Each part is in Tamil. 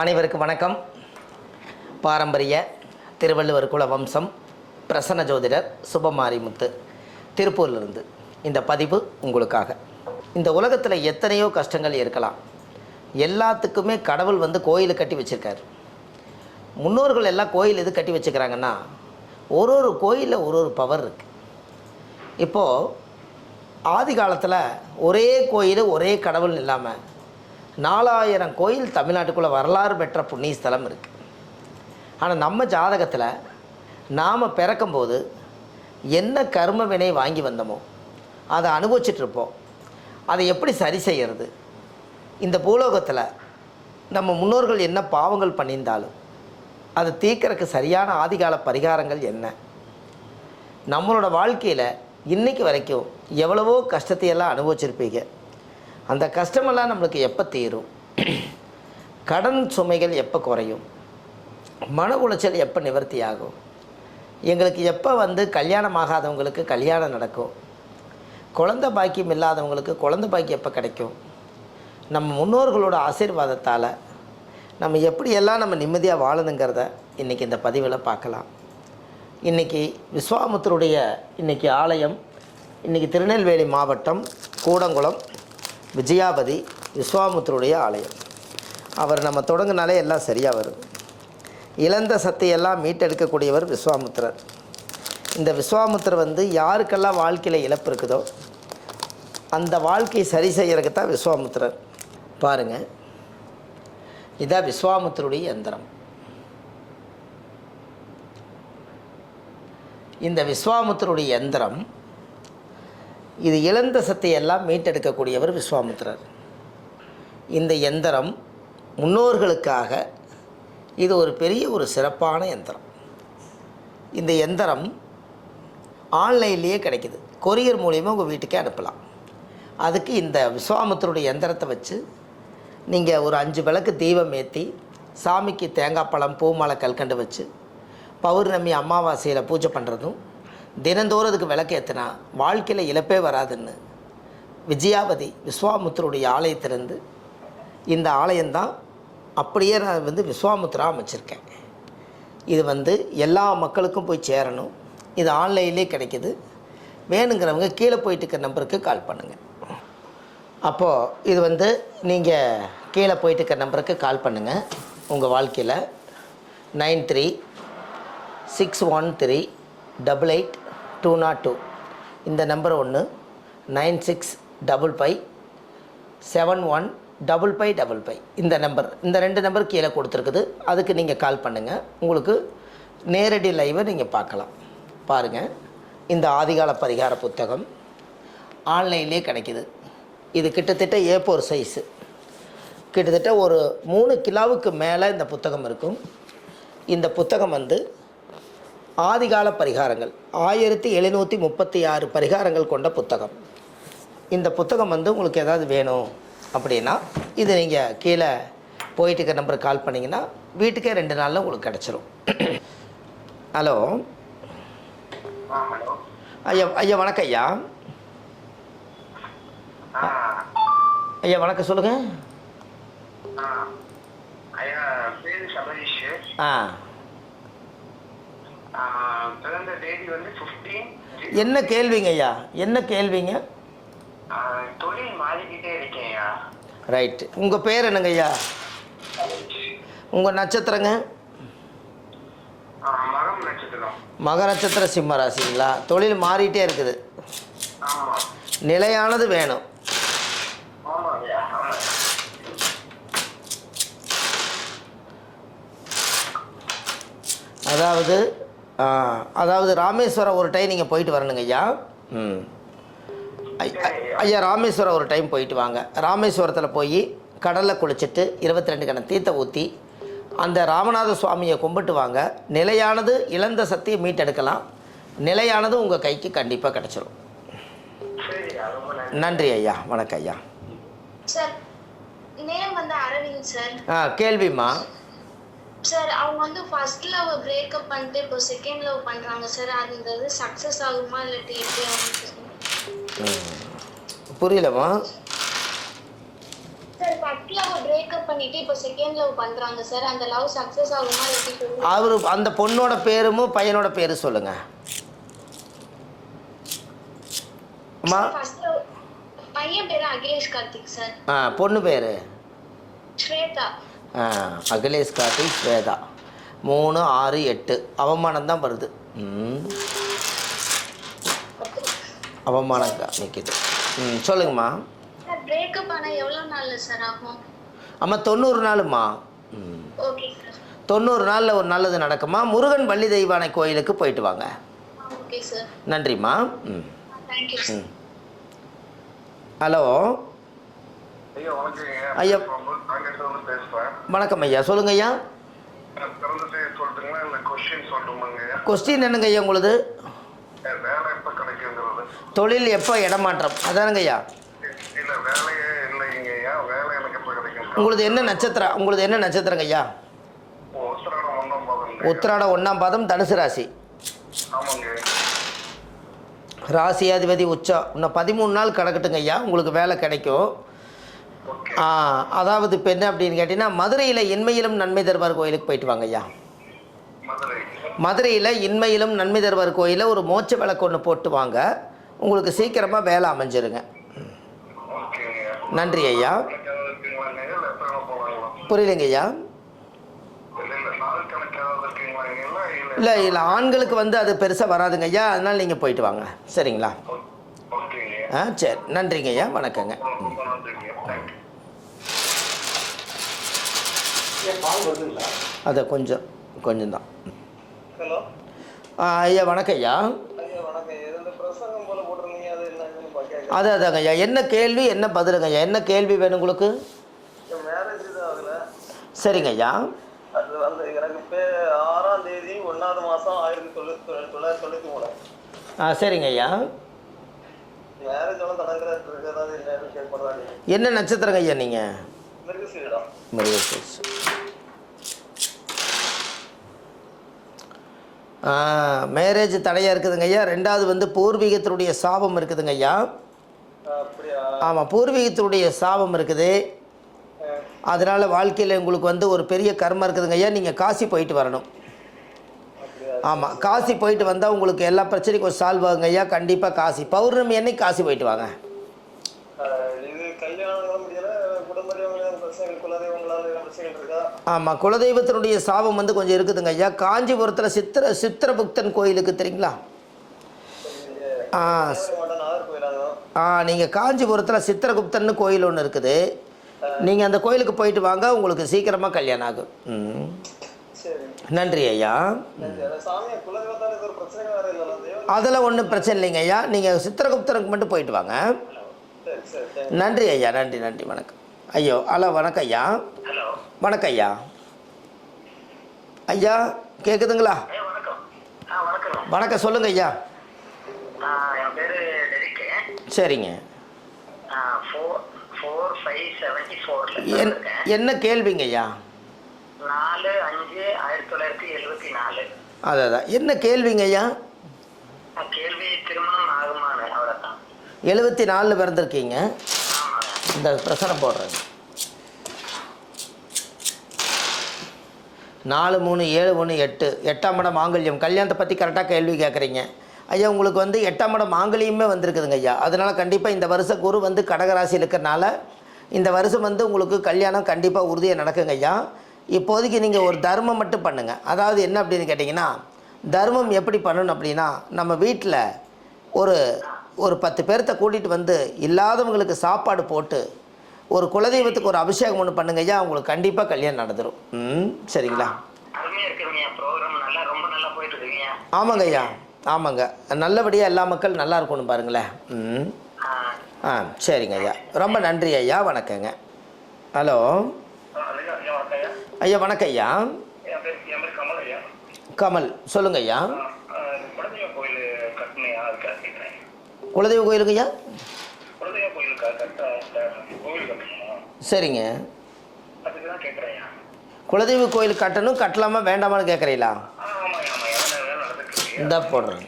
அனைவருக்கும் வணக்கம். பாரம்பரிய திருவள்ளுவர் குல வம்சம் பிரசன்ன ஜோதிடர் சுபமாரிமுத்து திருப்பூரிலிருந்து இந்த பதிவு உங்களுக்காக. இந்த உலகத்தில் எத்தனையோ கஷ்டங்கள் இருக்கலாம். எல்லாத்துக்குமே கடவுள் கோயில் கட்டி வச்சுருக்காரு. முன்னோர்கள் எல்லாம் கோயில் எது கட்டி வச்சுக்கிறாங்கன்னா, ஒரு கோயிலில் ஒரு பவர் இருக்குது. இப்போது ஆதி காலத்தில் ஒரே கோயில் ஒரே கடவுள் இல்லாமல் 4000 கோயில் தமிழ்நாட்டுக்குள்ளே வரலாறு பெற்ற புண்ணிய ஸ்தலம் இருக்குது. ஆனால் நம்ம ஜாதகத்தில் நாம் பிறக்கும்போது என்ன கர்ம வினை வாங்கி வந்தோமோ அதை அனுபவிச்சிட்ருப்போம். அதை எப்படி சரி செய்கிறது? இந்த பூலோகத்தில் நம்ம முன்னோர்கள் என்ன பாவங்கள் பண்ணியிருந்தாலும் அதை தீர்க்கறதுக்கு சரியான ஆதிகால பரிகாரங்கள் என்ன? நம்மளோட வாழ்க்கையில் இன்றைக்கி வரைக்கும் எவ்வளவோ கஷ்டத்தையெல்லாம் அனுபவிச்சிருப்பீங்க. அந்த கஷ்டமெல்லாம் நம்மளுக்கு எப்போ தீரும்? கடன் சுமைகள் எப்போ குறையும்? மன உளைச்சல் எப்போ நிவர்த்தி ஆகும்? எங்களுக்கு எப்போ கல்யாணம் ஆகாதவங்களுக்கு கல்யாணம் நடக்கும்? குழந்தை பாக்கியம் இல்லாதவங்களுக்கு குழந்தை பாக்கியம் எப்போ கிடைக்கும்? நம்ம முன்னோர்களோட ஆசீர்வாதத்தால் நம்ம எப்படியெல்லாம் நம்ம நிம்மதியாக வாழணுங்கிறத இன்றைக்கி இந்த பதிவில் பார்க்கலாம். இன்றைக்கி விஸ்வாமுத்தருடைய ஆலயம் இன்றைக்கி திருநெல்வேலி மாவட்டம் கூடங்குளம் விஜயாபதி விஸ்வாமுத்தருடைய ஆலயம். அவர் நம்ம தொடங்கினாலே எல்லாம் சரியாக வரும். இழந்த சக்தியெல்லாம் மீட்டெடுக்கக்கூடியவர் விஸ்வாமுத்திரர். இந்த விஸ்வாமுத்திரர் யாருக்கெல்லாம் வாழ்க்கையில் இழப்பு இருக்குதோ அந்த வாழ்க்கையை சரி செய்கிறதுக்கு தான் விஸ்வாமுத்திரர். பாருங்கள், இதான் விஸ்வாமுத்தருடைய யந்திரம். இந்த விஸ்வாமுத்தருடைய யந்திரம் இது இழந்த சக்தியெல்லாம் மீட்டெடுக்கக்கூடியவர் விஸ்வாமுத்திரர். இந்த யந்திரம் முன்னோர்களுக்காக இது ஒரு பெரிய ஒரு சிறப்பான யந்திரம். இந்த யந்திரம் ஆன்லைன்லேயே கிடைக்கிது. கொரியர் மூலிமா உங்கள் வீட்டுக்கே அனுப்பலாம். அதுக்கு இந்த விஸ்வாமுத்தருடைய யந்திரத்தை வச்சு நீங்கள் ஒரு 5 விளக்கு தீபம் ஏற்றி சாமிக்கு தேங்காய் பழம் பூ மாலை கல்கண்டு வச்சு பௌர்ணமி அமாவாசையில் பூஜை பண்ணுறதும் தினந்தோறும் அதுக்கு விளக்கு ஏற்றினா வாழ்க்கையில் இழப்பே வராதுன்னு விஜயாபதி விஸ்வாமுத்தருடைய ஆலயத்திலேருந்து இந்த ஆலயம்தான் அப்படியே நான் விஸ்வாமுத்திரா அமைச்சிருக்கேன். இது எல்லா மக்களுக்கும் போய் சேரணும். இது ஆன்லைன்லேயே கிடைக்கிது. வேணுங்கிறவங்க கீழே போயிட்டு இருக்க நம்பருக்கு கால் பண்ணுங்கள். அப்போது இது நீங்கள் கீழே போயிட்டு இருக்க நம்பருக்கு கால் பண்ணுங்கள். உங்கள் வாழ்க்கையில் 9361388202 இந்த நம்பர் 1, 9655715555 இந்த நம்பர், இந்த 2 நம்பர் கீழே கொடுத்துருக்குது. அதுக்கு நீங்கள் கால் பண்ணுங்கள். உங்களுக்கு நேரடி லைவை நீங்கள் பார்க்கலாம். பாருங்கள், இந்த ஆதிகால பரிகார புத்தகம் ஆன்லைன்லேயே கிடைக்கிது. இது கிட்டத்தட்ட A4 சைஸு, கிட்டத்தட்ட ஒரு 3 கிலோவுக்கு மேலே இந்த புத்தகம் இருக்கும். இந்த புத்தகம் ஆதிகால பரிகாரங்கள் 1736 பரிகாரங்கள் கொண்ட புத்தகம். இந்த புத்தகம் உங்களுக்கு ஏதாவது வேணும் அப்படின்னா இது நீங்கள் கீழே போயிட்டு இருக்க நம்பருக்கு கால் பண்ணிங்கன்னா வீட்டுக்கே 2 நாளில் உங்களுக்கு கிடச்சிரும். ஹலோ ஐயா வணக்கம் ஐயா. ஐயா வணக்கம், சொல்லுங்கள். என்ன கேள்விங்க ஐயா? என்ன கேள்விங்க? தொழில் மாறிக்கிட்டே இருக்கேன். ரைட், உங்கள் பேர் என்னங்க ஐயா? உங்கள் நட்சத்திரங்க? மகம் நட்சத்திரம். மக நட்சத்திர சிம்ம ராசிங்களா? தொழில் மாறிட்டே இருக்குது. நிலையானது வேணும். அதாவது ராமேஸ்வரம் ஒரு டைம் நீங்கள் போயிட்டு வரணுங்க ஐயா. ஐயா ராமேஸ்வரம் ஒரு டைம் போயிட்டு வாங்க. ராமேஸ்வரத்தில் போய் கடலில் குளிச்சுட்டு 22 கணம் தீர்த்த ஊற்றி அந்த ராமநாத சுவாமியை கும்பிட்டு வாங்க. நிலையானது இழந்த சக்தியை மீட்டெடுக்கலாம். நிலையானது உங்கள் கைக்கு கண்டிப்பாக கிடச்சிரும். நன்றி ஐயா, வணக்கம் ஐயா. கேள்விம்மா? சார், அவங்க ஃபர்ஸ்ட் லவ் பிரேக்கப் பண்ணிட்டு இப்போ செகண்ட் லவ் பண்றாங்க சார். அது சக்சஸ் ஆகுமா இல்லாட்டி எப்படி ஆகும்? புரியலம்மா. Sir sir first love breakup பண்ணிட்டு இப்போ செகண்ட் லவ் பண்றாங்க சார். அந்த லவ் சக்சஸ் ஆகுமா எப்படி சொல்லுங்க? அவர் அந்த பொண்ணோட பேரும் பையனோட பேரு சொல்லுங்க அம்மா. ஃபர்ஸ்ட் லவ் பையன் பேரு அகிலேஷ் கார்த்திக் சார். பொண்ணு பேர் ஸ்வேதா. அகிலேஷ் கார்த்திக் ஸ்வேதா. 3, 6, 8 அவமானம் தான் வருது. அவமானம் நிற்கிது. சொல்லுங்கம்மா. சார் பிரேக்கப் ஆனா எவ்வளவு நாள்ல சார் ஆகும்? அம்மா 90 நாளும்மா. Okay sir. 90 நாளில் ஒரு நல்லது நடக்குமா. முருகன் வள்ளி தெய்வானை கோயிலுக்கு போயிட்டு வாங்க. Okay sir. நன்றிம்மா. Thank you sir. ஹலோ ஐயா வணக்கங்க. ஐயா பேசுறேன். வணக்கம் ஐயா, சொல்லுங்க ஐயா. சொல்லிட்டுங்களா இல்லை கொஸ்டின் சொல்லணுமாங்க? கொஸ்டின் என்னங்க ஐயா உங்களுது? வேலை எப்போ கிடைக்குங்கிறது. தொழில் எப்போ இடமாற்றம் அதானுங்க ஐயா. இல்லை வேலையே இல்லைங்க ஐயா. வேலை எனக்கு எப்போ கிடைக்கும்? உங்களுது என்ன நட்சத்திரம்? உங்களுது என்ன நட்சத்திரங்க ஐயா? உத்திராடம் 1ஆம் பாதம். உத்திராடம் 1ஆம் பாதம், தனுசு ராசி. ஆமாங்க. ராசியாதிபதி உச்சம். இன்னும் 13 நாள் கிடக்கட்டுங்க ஐயா, உங்களுக்கு வேலை கிடைக்கும். அதாவது இப்போ என்ன அப்படின்னு கேட்டிங்கன்னா, மதுரையில் இன்மையிலும் நன்மை தருவார் கோயிலுக்கு போயிட்டு வாங்க ஐயா. மதுரையில் இன்மையிலும் நன்மை தருவார் கோயிலில் ஒரு மோட்ச விளக்கு ஒன்று போட்டு வாங்க, உங்களுக்கு சீக்கிரமாக வேலை அமைஞ்சிருங்க. நன்றி ஐயா. புரியலைங்க ஐயா. இல்லை இல்லை, ஆண்களுக்கு வந்து அது பெருசாக வராதுங்க ஐயா, அதனால் நீங்கள் போயிட்டு வாங்க. சரிங்களா? சரி, நன்றிங்க ஐயா, வணக்கங்க. அதை கொஞ்சம் தான். ஹலோ ஐயா வணக்கம் ஐயா. அதாங்க ஐயா, என்ன கேள்வி என்ன பதிலுங்க ஐயா? என்ன கேள்வி வேணும் உங்களுக்கு? சரிங்க ஐயா. அது வந்து எனக்கு 6ஆம் தேதி 1ஆவது மாதம் 1993. சரிங்க ஐயா. மேரேஜ் எல்லாம் தடங்குறது என்ன நட்சத்திரங்க ஐயா நீங்கள்? மிருகசீரிடம். மிருகசீரிடம். மேரேஜ் தடையாக இருக்குதுங்க ஐயா. 2வது வந்து பூர்வீகத்தினுடைய சாபம் இருக்குதுங்க ஐயா. ஆமாம், பூர்வீகத்தினுடைய சாபம் இருக்குது. அதனால் வாழ்க்கையில் உங்களுக்கு வந்து ஒரு பெரிய கர்மம் இருக்குதுங்க ஐயா. நீங்கள் காசி போயிட்டு வரணும். ஆமாம், காசி போயிட்டு வந்தால் உங்களுக்கு எல்லா பிரச்சனைக்கும் ஒரு சால்வ் ஆகுங்க ஐயா. கண்டிப்பாக காசி பௌர்ணமி அன்னைக்கு காசி போயிட்டு வாங்க. ஆமாம், குலதெய்வத்தினுடைய சாபம் வந்து கொஞ்சம் இருக்குதுங்க ஐயா. காஞ்சிபுரத்தில் சித்திரபுக்தன் கோயிலுக்கு தெரியுங்களா? நீங்கள் காஞ்சிபுரத்தில் சித்திரகுப்தன் கோயில் ஒன்று இருக்குது. நீங்கள் அந்த கோயிலுக்கு போயிட்டு வாங்க, உங்களுக்கு சீக்கிரமாக கல்யாணம் ஆகும். நன்றி ஐயா. அதெல்லாம் ஒன்றும் பிரச்சனை இல்லைங்க ஐயா. நீங்கள் சித்திரகுப்தனுக்கு மட்டும் போயிட்டு வாங்க. நன்றி ஐயா, நன்றி நன்றி, வணக்கம். ஐயோ ஹலோ, வணக்கம் ஐயா. வணக்கம் ஐயா. ஐயா கேட்குதுங்களா? வணக்கம், சொல்லுங்க ஐயா. சரிங்க. என்ன கேள்விங்க ஐயா? 4/5/1974. அதான் என்ன கேள்விங்க ஐயா? கேள்வி திருமணம் ஆகுமான அவ்வளோதான். 74 பிறந்திருக்கீங்க. இந்த பிரசனம் போடுறேங்க. 4, 3, 7, 1, 8 8ஆம் இடம் மாங்கல்யம். கல்யாணத்தை பற்றி கரெக்டாக கேள்வி கேட்குறீங்க ஐயா. உங்களுக்கு வந்து 8ஆம் இடம் மாங்கல்யமே வந்திருக்குதுங்க ஐயா. அதனால் கண்டிப்பாக இந்த வருஷம் குரு வந்து கடகராசி இருக்கிறனால இந்த வருஷம் வந்து உங்களுக்கு கல்யாணம் கண்டிப்பாக உறுதியாக நடக்குங்க ஐயா. இப்போதைக்கு நீங்கள் ஒரு தர்மம் மட்டும் பண்ணுங்கள். அதாவது என்ன அப்படின்னு கேட்டிங்கன்னா, தர்மம் எப்படி பண்ணணும் அப்படின்னா, நம்ம வீட்டில் ஒரு 10 பேர்த்த கூட்டிகிட்டு வந்து இல்லாதவங்களுக்கு சாப்பாடு போட்டு ஒரு குலதெய்வத்துக்கு ஒரு அபிஷேகம் ஒன்று பண்ணுங்க ஐயா. உங்களுக்கு கண்டிப்பாக கல்யாணம் நடந்துடும். சரிங்களா? ஆமாங்க ஐயா, ஆமாங்க. நல்லபடியாக எல்லா மக்கள் நல்லா இருக்கணும் பாருங்களேன். சரிங்க ஐயா, ரொம்ப நன்றி ஐயா, வணக்கங்க. ஹலோ ஐயா, வணக்கம் ஐயா. கமல், சொல்லுங்க ஐயா. குலதெய்வ கோயிலுங்க ஐயா. சரிங்க. குலதெய்வ கோயில் கட்டணும், கட்டலாமா வேண்டாமான்னு கேட்குறீங்களா? இந்த போடுறேன்.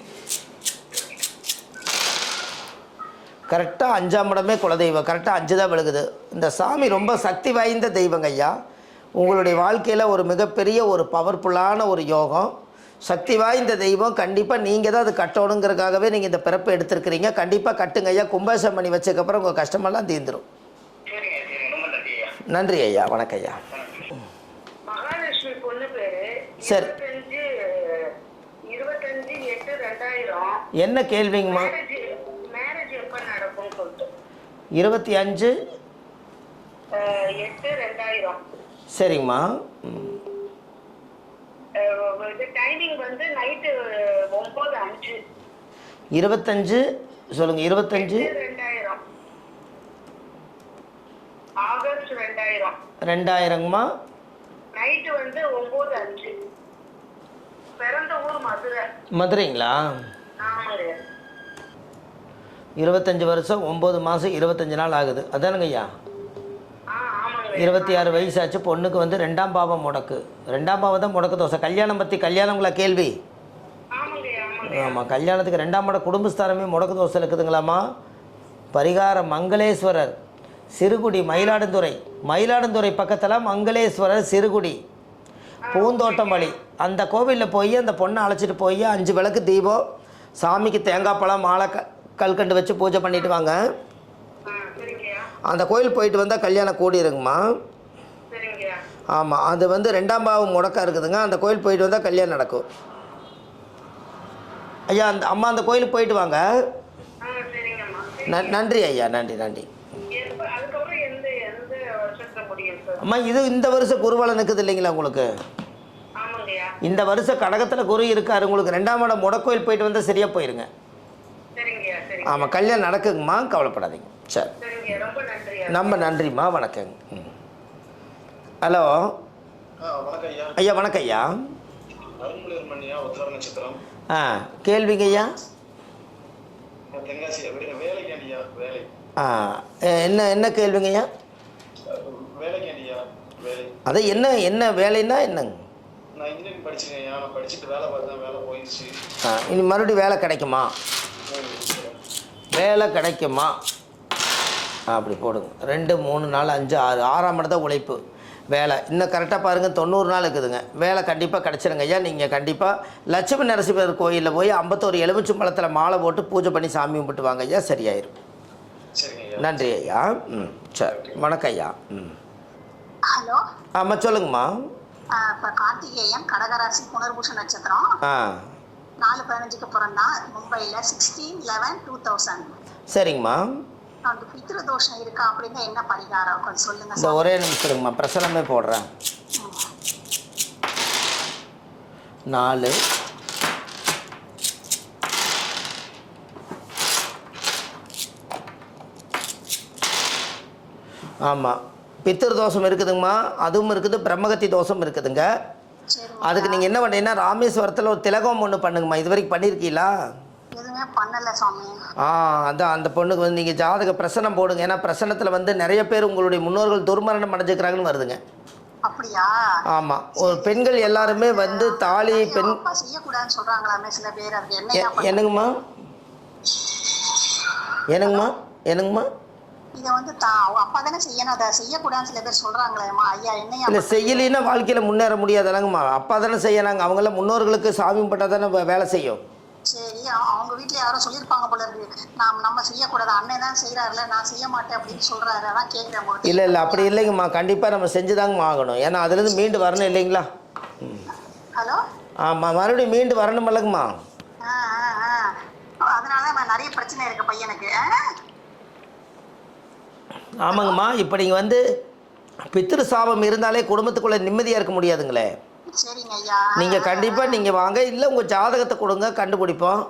கரெக்டாக 5ஆம் இடமே குலதெய்வம், கரெக்டாக 5 தான் விழுகுது. இந்த சாமி ரொம்ப சக்தி வாய்ந்த தெய்வங்க ஐயா. உங்களுடைய வாழ்க்கையில் ஒரு மிகப்பெரிய ஒரு பவர்ஃபுல்லான ஒரு யோகம், சக்தி வாய்ந்த தெய்வம். கண்டிப்பாக நீங்கள் தான் அது கட்டணுங்கிறதுக்காகவே நீங்கள் இந்த பிறப்பை எடுத்துருக்கிறீங்க. கண்டிப்பாக கட்டுங்க ஐயா. கும்பாசம் பண்ணி வச்சதுக்கப்புறம் உங்கள் கஷ்டமெல்லாம் தீர்ந்துடும். நன்றி ஐயா. வணக்கம் ஐயா. மகாலட்சுமி பொண்ணு பேரு. சரி. 25/8/2000. என்ன கேள்விங்கம்மா? மேரேஜ் எப்ப நடக்கும்னு சொல்லிட்டு. 25/8/2000. சரிங்கம்மா. டைமிங் வந்து நைட்டு 9:05. 25 சொல்லுங்க. 25 2000. ஆகஸ்ட் 2000. 2000ங்கம்மா. நைட்டு வந்து 9:05. பிறந்த ஊர் மதுரை. மதுரைங்களா? ஆமாங்க. 25 வருஷம் 9 மாதம் 25 நாள் ஆகுது. அதானுங்க ஐயா? ஆமாங்க. 26 வயசாச்சு. பொண்ணுக்கு வந்து 2ஆம் பாவம் முடக்கு. 2ஆம் பாவம் தான் முடக்கு தோசை. கல்யாணம் பற்றி கல்யாணங்களா கேள்வி? ஆமாங்க. ஆமாம், கல்யாணத்துக்கு 2ஆம் இடம் குடும்பஸ்தானமே முடக்கு தோசை இருக்குதுங்களாம்மா. பரிகாரம் மங்களேஸ்வரர் சிறுகுடி, மயிலாடுதுறை. மயிலாடுதுறை பக்கத்தில் மங்களேஸ்வரர் சிறுகுடி பூந்தோட்டம் வழி. அந்த கோவிலில் போய் அந்த பொண்ணை அழைச்சிட்டு போய் 5 விளக்கு தீபம், சாமிக்கு தேங்காய் பழம் மாலை கல்கண்டு வச்சு பூஜை பண்ணிட்டு வாங்க. அந்த கோயில் போயிட்டு வந்தால் கல்யாணம் கூடிருங்கம்மா. ஆமாம், அது வந்து 2ஆம் பாவம் முடக்கா இருக்குதுங்க. அந்த கோயில் போயிட்டு வந்தால் கல்யாணம் நடக்கும் ஐயா. அந்த அம்மா அந்த கோயிலுக்கு போயிட்டு வாங்க. நன்றி ஐயா. நன்றி நன்றி. அம்மா, இது இந்த வருஷம் குருவலம் இருக்குது இல்லைங்களா உங்களுக்கு? இந்த வருஷம் கடகத்தில் குரு இருக்காரு உங்களுக்கு. 2ஆம் இடம் முடக்கோயில் போயிட்டு வந்தால் சரியாக போயிருங்க. ஆமாம், கல்யாணம் நடக்குங்கம்மா, கவலைப்படாதீங்க. சரி, ரொம்ப நன்றிம்மா. வணக்கங்க. ஹலோ ஐயா. வணக்கம் ஐயா. ஆ, கேள்விங்க ஐயா. ஆ, என்ன கேள்விங்க ஐயா? அது என்ன வேலைன்னா என்னங்க? இனி மறுபடியும் வேலை கிடைக்குமா? வேலை கிடைக்குமா? அப்படி போடுங்க. 2 3 4 5 6 6ஆம் இடம் தான் உழைப்பு. வேலை இன்னும் கரெக்டாக பாருங்கள், 90 நாள் இருக்குதுங்க. வேலை கண்டிப்பாக கிடச்சிருங்க ஐயா. நீங்கள் கண்டிப்பாக லட்சுமி நரசிம்மர் கோயிலில் போய் 51 எலுமிச்சம்பழத்தில் மாலை போட்டு பூஜை பண்ணி சாமி கும்பிட்டு வாங்க ஐயா, சரியாயிரும். நன்றி ஐயா. சரி, வணக்கம் ஐயா. ஹலோ. ஆமாம், சொல்லுங்கம்மா. இப்போ கார்த்திகேயன், கடகராசி, புனர்பூச நட்சத்திரம். 4/15 பிறந்தான். மும்பையில் 16/11/2000. சரிங்கம்மா. அந்த பித்ரு தோஷம் இருக்கா அப்படின்னா என்ன பரிகாரம் கொஞ்சம் சொல்லுங்க. இந்த ஒரே நிமிஷம் இருங்கம்மா, பிரசனமே போடுறேன். 4 ஆமாம், பித்திரு தோஷம் இருக்குதுங்கம்மா. அதுவும் இருக்குது, பிரம்மகத்தி தோஷம் இருக்குதுங்க. அதுக்கு நீங்கள் என்ன பண்ணுறீங்கன்னா, ராமேஸ்வரத்தில் ஒரு திலகம் ஒன்று பண்ணுங்கம்மா. இது வரைக்கும் பண்ணியிருக்கீங்களா? எதுவுமே பண்ணல சாமி. அதான் அந்த பொண்ணுக்கு வந்து நீங்கள் ஜாதக பிரசனம் போடுங்க. ஏன்னா பிரசனத்தில் வந்து நிறைய பேர் உங்களுடைய முன்னோர்கள் துர்மரணம் அடைஞ்சிக்கிறாங்கன்னு வருதுங்க. அப்படியா? ஆமாம், ஒரு பெண்கள் எல்லாருமே வந்து தாலி பெண் செய்யக்கூடாதுன்னு சொல்கிறாங்களாமே சில பேர். அது என்னங்கம்மா? என்னங்கம்மா? இதை வந்து அப்பா தானே செய்யணும், அதை செய்யக்கூடாதுன்னு சில பேர் சொல்கிறாங்களேம்மா. ஐயா என்னையா? இல்லை, செய்யலைன்னா வாழ்க்கையில் முன்னேற முடியாதுல்லங்கம்மா. அப்பா தானே செய்யறாங்க. அவங்களாம் முன்னோர்களுக்கு சாமி பட்டால் தானே வேலை செய்யும். சரி, அவங்க வீட்டில் யாரோ சொல்லியிருப்பாங்க போல இருக்கு, நம்ம செய்யக்கூடாது, அண்ணன் தான் செய்கிறாருல, நான் செய்ய மாட்டேன் அப்படின்னு சொல்கிறாரு. அதான் கேட்குறேன். இல்லை அப்படி இல்லைங்கம்மா, கண்டிப்பாக நம்ம செஞ்சுதாங்கம்மா ஆகணும். ஏன்னா அதுலேருந்து மீண்டு வரணும் இல்லைங்களா? ஹலோ. ஆமாம், மறுபடியும் மீண்டு வரணும் இல்லைங்கம்மா. அதனால தான் நிறைய பிரச்சனை இருக்கு பையனுக்கு. ஆமாங்கம்மா. இப்போ நீங்கள் வந்து பித்திரு சாபம் இருந்தாலே குடும்பத்துக்குள்ளே நிம்மதியாக இருக்க முடியாதுங்களே. சரிங்க ஐயா. நீங்கள் கண்டிப்பாக நீங்கள் வாங்க, இல்லை உங்கள் ஜாதகத்தை கொடுங்க, கண்டுபிடிப்போம்.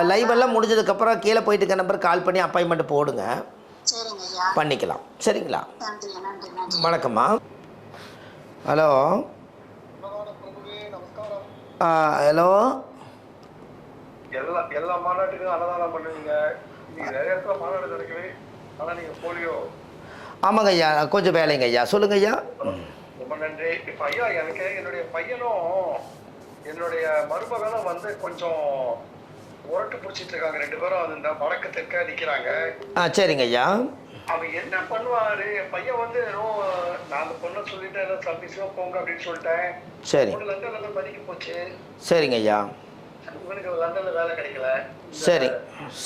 லைவ் எல்லாம் முடிஞ்சதுக்கப்புறம் கீழே போயிட்டு இருக்க நம்பர் கால் பண்ணி அப்பாயின்மெண்ட் போடுங்க. சரிங்க ஐயா, பண்ணிக்கலாம். சரிங்களா? நன்றி நன்றி நன்றி. வணக்கம்மா. ஹலோ. ஹலோ. எல்லா மாநாட்டுக்கும் அன்னதானம் பண்ணுவீங்க. நீங்கள் நிறைய இடத்துல மாநாடு நடக்குது, ஆனால் நீங்கள் போலியோ. ஆமாங்க ஐயா, கொஞ்சம் வேலைங்க ஐயா. சொல்லுங்க ஐயா. ரொம்ப நன்றி. இப்போ ஐயா, எனக்கு என்னுடைய பையனும் என்னுடைய மருமகனும் வந்து கொஞ்சம் உரட்டு பிடிச்சிட்டு இருக்காங்க 2 பேரும். அது இந்த வடக்கு தெற்க நிக்கிறாங்க. சரிங்க ஐயா. அவன் என்ன பண்ணுவாரு, என் பையன் வந்து நான் அந்த பொண்ணை சொல்லிட்டேன், சர்வீஸோ போங்க அப்படின்னு சொல்லிட்டேன். சரி. லண்டன்ல படிக்க போச்சு. சரிங்க ஐயா. இவனுக்கு லண்டன்ல வேலை கிடைக்கல. சரி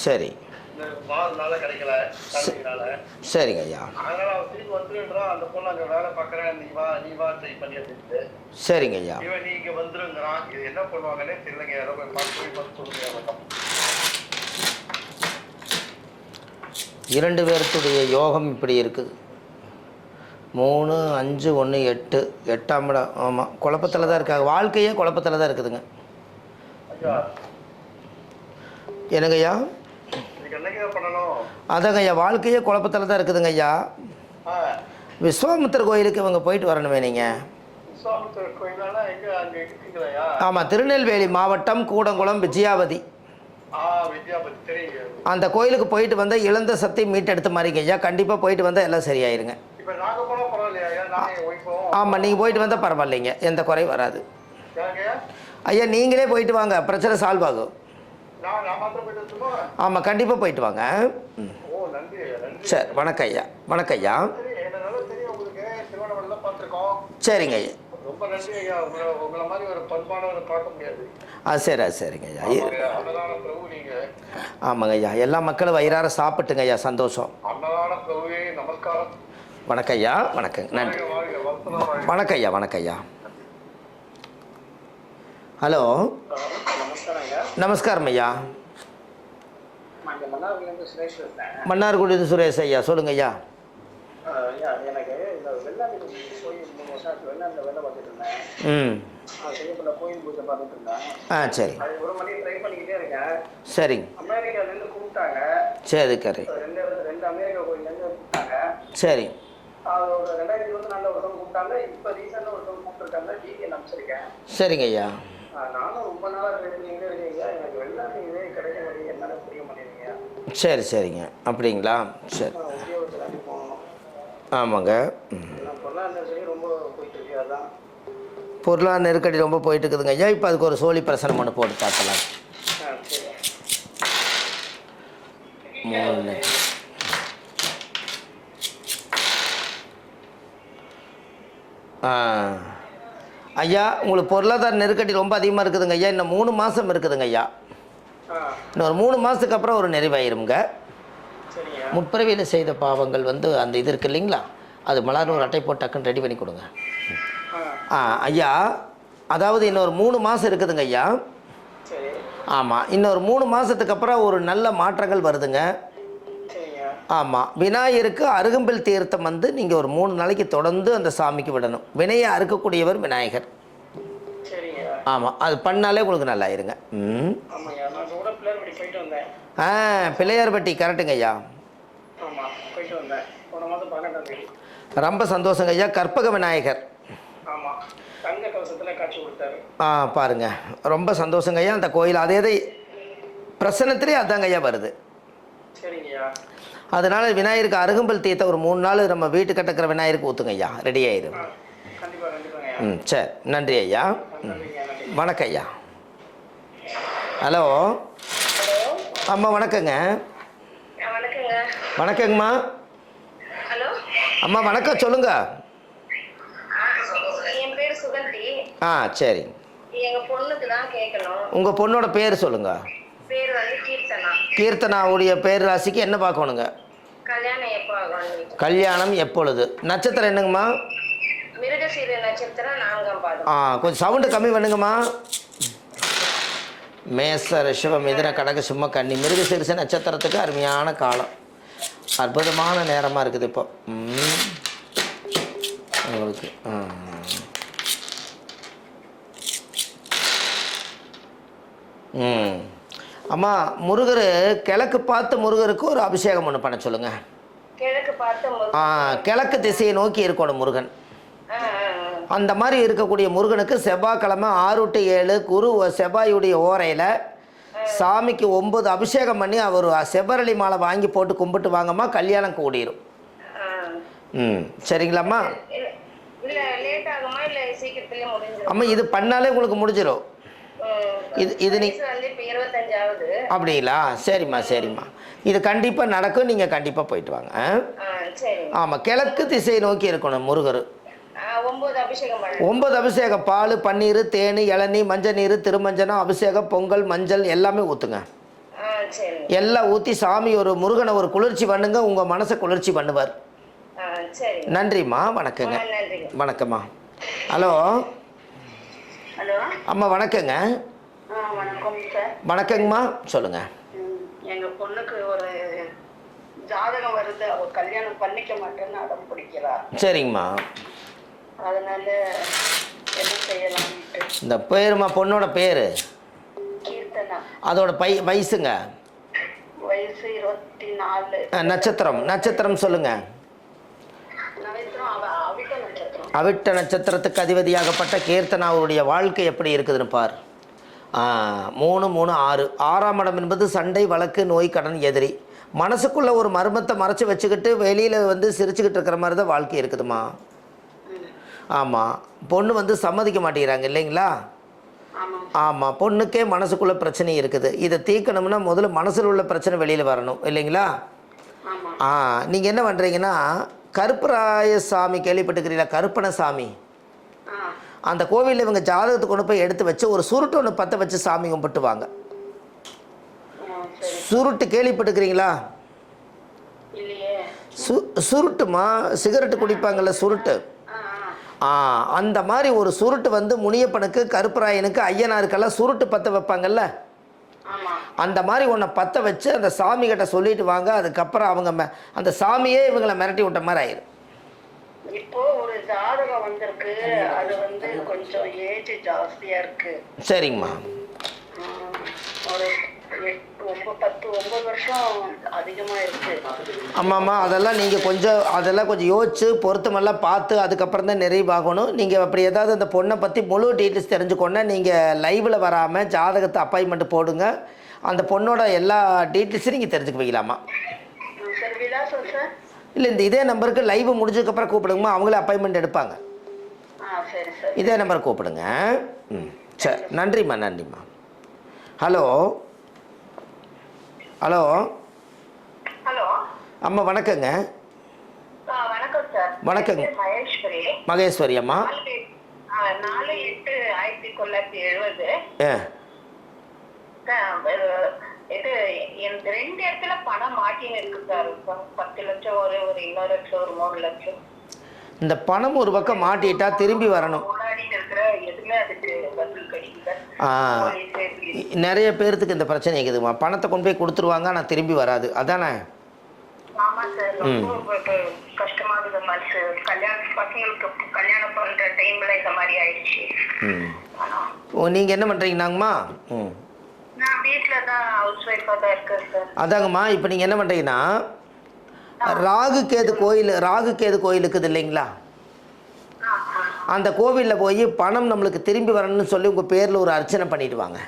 சரி. இந்த வாழ்நாள கிடைக்கல, தண்ணினால. சரிங்க ஐயா. அதனால அவன் திருப்பி வந்துருன்றான். அந்த பொண்ணு அங்க வேலை பார்க்கறேன், நீ வா ட்ரை பண்ணி அப்படின்ட்டு. சரிங்க ஐயா. இவன் நீ இங்க வந்துருங்கிறான். இது என்ன பண்ணுவாங்கன்னே தெரியலங்க. யாரோ போய் பார்த்து சொல்லுங்க. 2 பேர்த்துடைய யோகம் இப்படி இருக்குது. 3 5 1 8 8ஆம் இடம். ஆமாம், குழப்பத்தில் தான் இருக்காங்க. வாழ்க்கையே குழப்பத்தில் தான் இருக்குதுங்க. என்னங்க ஐயா? அதாங்க ஐயா, வாழ்க்கையே குழப்பத்தில் தான் இருக்குதுங்க ஐயா. விஸ்வாமித்திர கோயிலுக்கு இவங்க போயிட்டு வரணுமே நீங்கள். ஆமாம், திருநெல்வேலி மாவட்டம் கூடங்குளம் விஜயாவதி. அந்த கோயிலுக்கு போயிட்டு வந்தால் இழந்த சக்தி மீட்டெடுத்த மாதிரிங்க ஐயா. கண்டிப்பாக போயிட்டு வந்தால் எல்லாம் சரியாயிருங்க. ஆமாம், நீங்கள் போயிட்டு வந்தால் பரவாயில்லைங்க, எந்த குறையும் வராது ஐயா. நீங்களே போயிட்டு வாங்க, பிரச்சனை சால்வ் ஆகும். ஆமாம், கண்டிப்பாக போயிட்டு வாங்க. சரி, வணக்கம் ஐயா. வணக்கம் ஐயா. சரிங்க ஐயா. ரொம்ப நன்றி ஐயா. உங்களை மாதிரி ஒரு பண்பானவரை பார்க்க முடியாது. சரி சரிங்க ஐயா. ஆமாங்க ஐயா, எல்லா மக்களும் வயிறார சாப்பிட்டுங்க ஐயா. சந்தோஷம். நமஸ்காரம். வணக்கம் ஐயா. வணக்கம், நன்றி. வணக்கம் ஐயா. வணக்கம் ஐயா. ஹலோ, நமஸ்காரம் ஐயா. மன்னார்குடி சுரேஷ் ஐயா, சொல்லுங்க ஐயா. எனக்கு இந்த வெள்ளாண்டு கோயில் 3 வருஷம் வெள்ளாண்டில் வேலை பார்த்துட்டு இருந்தேன். செய்யப்பட்ட கோயில் பூஜை பார்த்துட்டு இருந்தேன். சரி. அது 1 மணி ட்ரை பண்ணிக்கிட்டே இருக்கேன். சரிங்க. அமெரிக்காலேருந்து கூப்பிட்டாங்க. சரி கரை. 2 அமெரிக்கா கோயிலேருந்து கூப்பிட்டாங்க. சரி. அது ஒரு 2024 ஒருத்தவங்க கூப்பிட்டாங்க. இப்போ ரீசெண்டாக ஒருத்தவங்க கூப்பிட்டுருக்காங்க. டீட்டெயில் அனுப்பிச்சிருக்கேன். சரிங்க ஐயா. நானும் ரொம்ப நாளாக ட்ரை பண்ணிக்கிட்டே இருக்கீங்க. எனக்கு வெள்ளாண்டு இதே கிடைக்க மாட்டேங்குது, என்னால புரிய மாட்டேங்குதுங்க. சரி சரிங்க. அப்படிங்களா? சரி. உத்தியோகத்தில் போகணும். ஆமாங்க. பொருளாதார ரொம்ப போயிட்டு இருக்கு. அதான் பொருளாதார நெருக்கடி ரொம்ப போயிட்டு இருக்குதுங்க ஐயா. இப்போ அதுக்கு ஒரு சோழி பிரசனம் ஒன்று போட்டு பார்க்கலாம். 3 ஐயா, உங்களுக்கு பொருளாதார நெருக்கடி ரொம்ப அதிகமாக இருக்குதுங்க ஐயா. இன்னும் 3 மாதம் இருக்குதுங்க ஐயா. இன்னொரு 3 மாதத்துக்கு அப்புறம் ஒரு நிறைவாயிருங்க. முற்பிறவியில் செய்த பாவங்கள் வந்து அந்த இது இருக்குது இல்லைங்களா, அது மலர் ஒரு அட்டை போட்டு டக்குன்னு ரெடி பண்ணி கொடுங்க. ஐயா, அதாவது இன்னொரு 3 மாதம் இருக்குதுங்க ஐயா. ஆமாம், இன்னொரு 3 மாதத்துக்கு அப்புறம் ஒரு நல்ல மாற்றங்கள் வருதுங்க. ஆமாம், விநாயகருக்கு அருகம்பில் தீர்த்தம் வந்து நீங்கள் ஒரு 3 நாளைக்கு தொடர்ந்து அந்த சாமிக்கு விடணும். வினையை அறுக்கக்கூடியவர் விநாயகர். ஆமாம், அது பண்ணாலே உங்களுக்கு நல்லா இருங்க. பிள்ளையார்பட்டி கரெக்டுங்க ஐயா. ரொம்ப சந்தோஷங்க ஐயா. கற்பக விநாயகர். பாருங்க, ரொம்ப சந்தோஷங்க ஐயா. அந்த கோயில் அதே பிரசனத்திலே அதாங்க ஐயா வருது. அதனால விநாயகருக்கு அருகம்பல் தீர்த்த ஒரு 3 நாள் நம்ம வீட்டு கட்டக்கிற விநாயகருக்கு ஊற்றுங்க ஐயா, ரெடி ஆயிடும். சரி, நன்றி ஐயா. வணக்கம் ஐயா. ஹலோ அம்மா, வணக்கங்க. வணக்கங்கம்மா. அம்மா வணக்கம், சொல்லுங்க. என் பேர் சுகந்தி. சரி. எங்க பொண்ணுக்கு தான் கேட்கணும். உங்க பொண்ணோட பேர் சொல்லுங்க. பேர் வந்து கீர்த்தனா. கீர்த்தனாவுடைய பேர் ராசிக்கு என்ன பார்க்கணுங்க? கல்யாணம் எப்போ ஆகும்? கல்யாணம் எப்பொழுது? நட்சத்திரம் என்னங்கம்மா? மிருகசீர நட்சத்திரம் 4ஆம் பாதம். கொஞ்சம் சவுண்டு கம்மி பண்ணுங்கம்மா. மேச ரிஷப மிதுன கடக சிம்ம கன்னி மிருகசீரிச நட்சத்திரத்துக்கு அருமையான காலம், அற்புதமான நேரமாக இருக்குது இப்போ உங்களுக்கு. அம்மா, முருகர் கிழக்கு பார்த்து முருகருக்கு ஒரு அபிஷேகம் ஒன்று பண்ண சொல்லுங்க. கிழக்கு பார்த்து கிழக்கு திசையை நோக்கி இருக்கணும் முருகன். அந்த மாதிரி இருக்கக்கூடிய முருகனுக்கு செவ்வாய்க்கிழமை 6 to 7 குரு செவ்வாயுடைய ஓரையில் சாமிக்கு 9 அபிஷேகம் பண்ணி அவர் செவ்வரளி மாலை வாங்கி போட்டு கும்பிட்டு வாங்கம்மா, கல்யாணம் கூடிரும். சரிங்களாம்மா? இல்ல லேட் ஆகுமா இல்ல சீக்கிரத்திலே முடிஞ்சிரும்? அம்மா, இது பண்ணாலே உங்களுக்கு முடிஞ்சிடும். இது நீ வயசு வந்து இப்போ 25 ஆகுது. அப்படிங்களா? சரிம்மா சரிம்மா, இது கண்டிப்பாக நடக்கும். நீங்கள் கண்டிப்பாக போயிட்டு வாங்க. சரி. ஆமாம், கிழக்கு திசை நோக்கி இருக்கணும் முருகர். 9 அபிஷேகம் பண்ண. 9 அபிஷேகம், பால், பன்னீர், தேன், இளநீ, மஞ்சள் நீர், திருமஞ்சனம், அபிஷேகம், பொங்கல், மஞ்சள் எல்லாமே ஊற்றுங்க. சரி. எல்லாம் ஊற்றி சாமி ஒரு முருகனை ஒரு குளிர்ச்சி பண்ணுங்க, உங்கள் மனசை குளிர்ச்சி பண்ணுவார். சரி. நன்றிம்மா, வணக்கங்க. நன்றிங்க. வணக்கம்மா. ஹலோ ஹலோ அம்மா, வணக்கங்க. வணக்கம் சார். வணக்கங்கம்மா, சொல்லுங்கள். எங்க பொண்ணுக்கு ஒரு ஜாதகம் வருது, அவ கல்யாணம் பண்ணிக்க மாட்டேன்னு அடம் பிடிக்கிறா. சரிங்கம்மா. அதனால என்ன செய்யலாம்ட்டு. இந்த பேருமா, பொண்ணோட பேர் கீர்த்தனா. அதோட வயசுங்க? வயசு 24. நட்சத்திரம் சொல்லுங்கள். நட்சத்திரம் அவிட்ட நட்சத்திரம். அவிட்ட நட்சத்திரத்துக்கு அதிபதியாகப்பட்ட கீர்த்தனாவுடைய வாழ்க்கை எப்படி இருக்குதுன்னு பார். 3, 3, 6. 6ஆம் இடம் என்பது சண்டை, வழக்கு, நோய், கடன், எதிரி. மனசுக்குள்ளே ஒரு மர்மத்தை மறைச்சி வச்சுக்கிட்டு வெளியில் வந்து சிரிச்சுக்கிட்டு இருக்கிற மாதிரி தான் வாழ்க்கை இருக்குதுமா. ஆமாம், பொண்ணு வந்து சம்மதிக்க மாட்டேங்கிறாங்க இல்லைங்களா? ஆமாம், பொண்ணுக்கே மனசுக்குள்ளே பிரச்சனை இருக்குது. இதை தீர்க்கணும்னா முதல்ல மனசில் உள்ள பிரச்சனை வெளியில் வரணும் இல்லைங்களா? நீங்கள் என்ன பண்ணுறீங்கன்னா, கருப்பராய சாமி கேள்விப்பட்டுக்கிறீங்களா? கருப்பண சாமி. அந்த கோவிலில் இவங்க ஜாதகத்தை கொண்டு போய் எடுத்து வச்சு ஒரு சுருட்டு ஒன்று பற்ற வச்சு சாமி கும்பிட்டு வாங்க. சுருட்டு கேள்விப்பட்டுக்கிறீங்களா? சுருட்டுமா, சிகரெட்டு குடிப்பாங்கள்ல சுருட்டு. அந்த மாதிரி ஒரு சுருட்டு வந்து முனியப்பனுக்கு, கருப்பராயனுக்கு, ஐயனாருக்கெல்லாம் சுருட்டு பற்ற வைப்பாங்கல்ல, அந்த மாதிரி ஒன்றை பற்ற வச்சு அந்த சாமி கிட்ட சொல்லிட்டு வாங்க. அதுக்கப்புறம் அவங்க அந்த சாமியே இவங்களை மிரட்டி விட்ட மாதிரி ஆயிரும். இப்போ ஒரு ஜாதகம் வந்திருக்கு, அது வந்து கொஞ்சம் ஏஜ் ஜாஸ்தியா இருக்கு. சரிங்கம்மா. ஒரு 9 வருஷம் அதிகமா இருக்கு. ஆமாம்மா, அதெல்லாம் நீங்கள் கொஞ்சம் யோசிச்சு பொருத்தமெல்லாம் பார்த்து அதுக்கப்புறம் தான் நிறைவாகணும். நீங்கள் அப்படி ஏதாவது அந்த பொண்ணை பற்றி முழு டீட்டெயில்ஸ் தெரிஞ்சுக்கொண்டா நீங்கள் லைவில் வராமல் ஜாதகத்தை அப்பாயின்மெண்ட் போடுங்க. அந்த பொண்ணோட எல்லா டீட்டெயில்ஸும் நீங்கள் தெரிஞ்சுக்க வைக்கலாமா? சார் விலாசம் சார்? இல்லை, இதே நம்பருக்கு லைவ் முடிஞ்சதுக்கப்புறம் கூப்பிடுங்கம்மா, அவங்களே அப்பாயின்மெண்ட் எடுப்பாங்க. சரி சார். இதே நம்பர் கூப்பிடுங்க. சரி, நன்றிம்மா. ஹலோ ஹலோ ஹலோ அம்மா, வணக்கங்க. வணக்கம் சார். வணக்கங்க. மகேஸ்வரி அம்மா. 4/8/1970. இது எனக்கு 2 இடத்துல பணம் மாட்டின்னு இருக்கு சார். 10 லட்சம் ஒரு இன்னொரு லட்சம், ஒரு 3 லட்சம். இந்த பணம் ஒரு பக்கம் மாட்டிட்டா திரும்பி வரணும். எதுவுமே அதுக்கு பதில் கிடைக்கல. நிறைய பேர்த்துக்கு இந்த பிரச்சனை இருக்குதுமா. பணத்தை கொண்டு போய் கொடுத்துருவாங்க, ஆனால் திரும்பி வராது. அதானே? ஆமா சார், ரொம்ப கஷ்டமா இருக்குது மனசு. பசங்களுக்கு கல்யாணம் பண்ற டைம்ல இந்த மாதிரி ஆயிடுச்சு. நீங்கள் என்ன பண்ணுறீங்கன்னாங்கம்மா? நான் வீட்டுல தான் ஹவுஸ் ஒய்ஃபா தான் இருக்கேன் சார். அதாங்கம்மா, இப்போ நீங்கள் என்ன பண்ணுறீங்கன்னா, ராகு கேது கோயில் இருக்குது இல்லைங்களா? அந்த கோவிலில் போய் பணம் நம்மளுக்கு திரும்பி வரணும்னு சொல்லி உங்கள் பேரில் ஒரு அர்ச்சனை பண்ணிட்டு வாங்க.